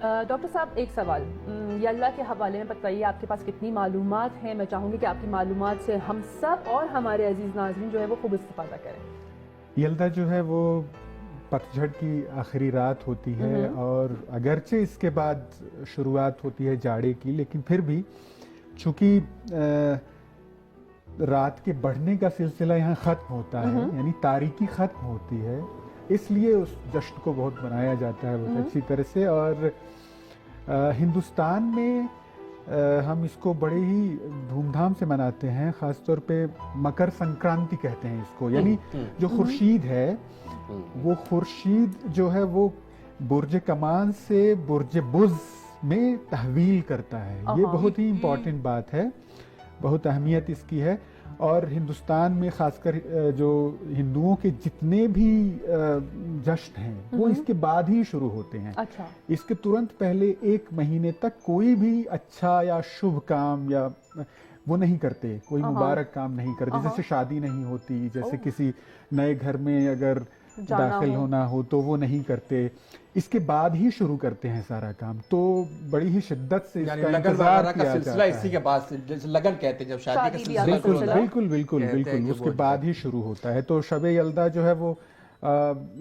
Doctor साहब एक सवाल यल्ला के हवाले में बताइए, आपके पास कितनी मालूमात हैं। मैं चाहूँगी कि आपकी मालूमात से हम सब और हमारे अजीज़ नाज़रीन जो है वो खूब इस्तेफादा करें। यल्दा जो है वो पतझड़ की आखिरी रात होती है और अगरचे इसके बाद शुरुआत होती है जाड़े की, लेकिन फिर भी चूँकि रात के बढ़ने का सिलसिला यहाँ ख़त्म होता है, यानी तारीकी ख़त्म होती है, इसलिए उस जश्न को बहुत मनाया जाता है बहुत अच्छी तरह से। और हिंदुस्तान में हम इसको बड़े ही धूमधाम से मनाते हैं, ख़ास तौर पे मकर संक्रांति कहते हैं इसको, यानी जो खुर्शीद है वो खुर्शीद जो है वो बुर्ज कमान से बुर्ज बुज़ में तहवील करता है। ये बहुत ही इम्पॉर्टेंट बात है, बहुत अहमियत इसकी है। और हिंदुस्तान में खासकर जो हिंदुओं के जितने भी जश्न हैं वो इसके बाद ही शुरू होते हैं। अच्छा। इसके तुरंत पहले एक महीने तक कोई भी अच्छा या शुभ काम या वो नहीं करते, कोई मुबारक काम नहीं करते, जैसे शादी नहीं होती, जैसे किसी नए घर में अगर दाखिल होना हो तो वो नहीं करते, इसके बाद ही शुरू करते हैं सारा काम। तो बड़ी ही शिद्दत से इसका इंतजार किया जाता है। इसी के बाद से जैसे लगन कहते हैं, जब शादी का सिलसिला बिल्कुल बिल्कुल बिल्कुल उसके बाद ही शुरू होता है। तो शब यल्दा जो है वो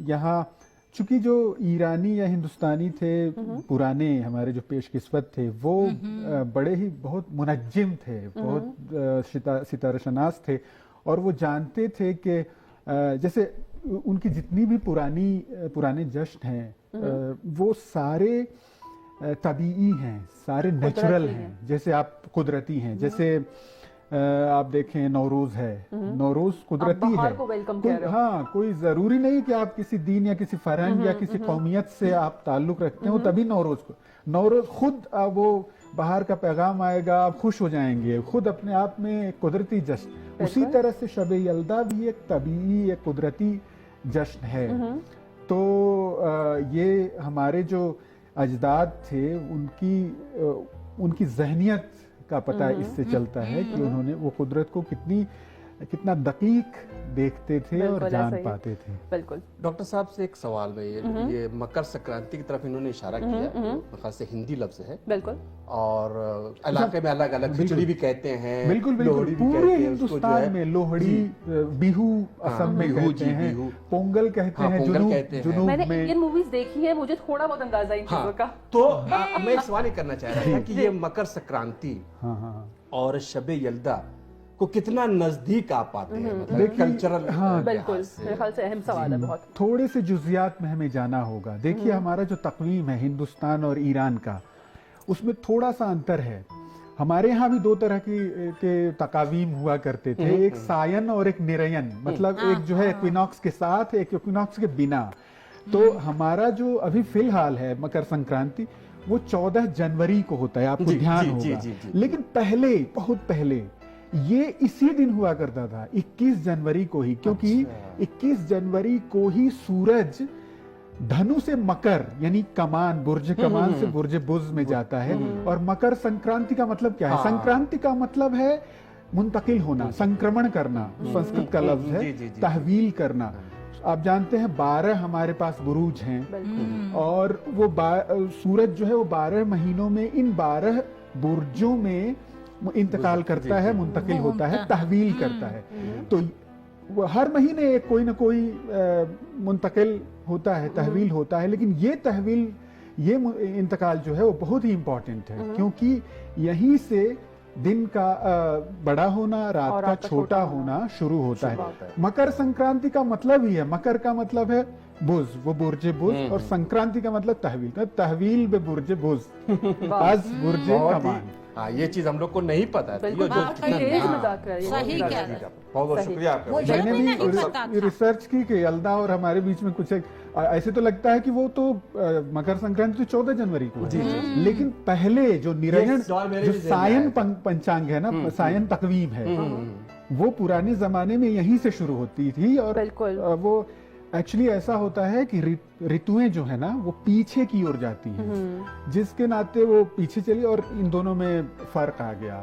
यहाँ चूंकि जो ईरानी या हिंदुस्तानी थे पुराने हमारे जो पेशकिस्वत थे वो बड़े ही बहुत मुनज्जिम थे, बहुत सितारा शनास थे, और वो जानते थे कि जैसे उनकी जितनी भी पुराने जश्न हैं वो सारे तबीई हैं, सारे नेचुरल हैं, जैसे आप कुदरती हैं। जैसे आप देखें नौरोज है, नौरोज कुदरती है, हाँ, कोई जरूरी नहीं कि आप किसी दीन या किसी फरहंग या किसी कौमियत से आप ताल्लुक रखते हो तभी नौरोज खुद वो बाहर का पैगाम आएगा, आप खुश हो जाएंगे, खुद अपने आप में एक कुदरती जश्न। उसी तरह से शब यल्दा भी एक तबीई एक कुदरती जश्न है। तो ये हमारे जो अजदाद थे उनकी जहनियत का पता इससे चलता है कि उन्होंने वो कुदरत को कितना दकीक देखते थे और जान पाते थे। बिल्कुल। डॉक्टर साहब से एक सवाल में ये मकर संक्रांति की तरफ इन्होंने इशारा किया, खास से हिंदी लफ्ज है, बिल्कुल, और इलाके में अलग अलग खिचड़ी भी कहते हैं, बिल्कुल पूरे हिंदुस्तान में लोहड़ी, बिहू असम में कहते हैं, पोंगल कहते हैं, जुनूब मैंने इंडियन मूवीज देखी है, मुझे थोड़ा बहुत अंदाजा इन चीजों का। तो मैं एक सवाल करना चाह रहा था कि ये मकर संक्रांति और शब यल्दा को कितना नजदीक आ पाते हैं, मतलब कल्चरल। हाँ, बिल्कुल, मेरे ख्याल से अहम सवाल है बहुत। थोड़े से जुजियात में हमें जाना होगा। देखिए हमारा जो तकवीम है हिंदुस्तान और ईरान का, उसमें थोड़ा सा अंतर है। हमारे यहाँ भी दो तरह के तकावीम हुआ करते थे, एक सायन और एक निरयन, मतलब एक जो है इक्विनॉक्स के साथ, एक इक्विनॉक्स के बिना। तो हमारा जो अभी फिलहाल है मकर संक्रांति वो 14 जनवरी को होता है, आपको ध्यान होगा। लेकिन पहले, बहुत पहले ये इसी दिन हुआ करता था, 21 जनवरी को ही, क्योंकि 21 जनवरी को ही सूरज धनु से मकर यानी कमान, बुर्ज कमान से बुर्ज बुज़ में जाता है। और मकर संक्रांति का मतलब क्या है? संक्रांति का मतलब है मुंतकिल होना, संक्रमण करना, संस्कृत का लफ्ज है, तहवील करना। आप जानते हैं 12 हमारे पास बुरूज हैं और वो सूरज जो है वो 12 महीनों में इन 12 बुर्जों में इंतकाल करता है, मुंतकिल होता है, तहवील करता है। तो हर महीने कोई ना कोई मुंतकिल होता है, तहवील होता है। लेकिन ये तहवील, ये इंतकाल जो है वो बहुत ही इंपॉर्टेंट है, क्योंकि यहीं से दिन का बड़ा होना, रात का छोटा होना शुरू होता है। मकर संक्रांति का मतलब ही है, मकर का मतलब है बुज़, वो बुर्ज बुज़, और संक्रांति का मतलब तहवील, तहवील बे बुर्ज बुज़ आज बुर्ज कमान। हाँ, ये चीज हम लोग को नहीं पता थी। सही कह रहे हैं। बहुत शुक्रिया आपका। मैंने भी रिसर्च की कि यल्दा और हमारे बीच में कुछ ऐसे तो लगता है कि वो तो मकर संक्रांति तो 14 जनवरी को है, लेकिन पहले जो निरयन, जो सायन पंचांग है ना, सायन तकवीम है, वो पुराने जमाने में यहीं से शुरू होती थी। और वो एक्चुअली ऐसा होता है कि ऋतुएं जो है ना वो पीछे की ओर जाती हैं, जिसके नाते वो पीछे चली और इन दोनों में फर्क आ गया।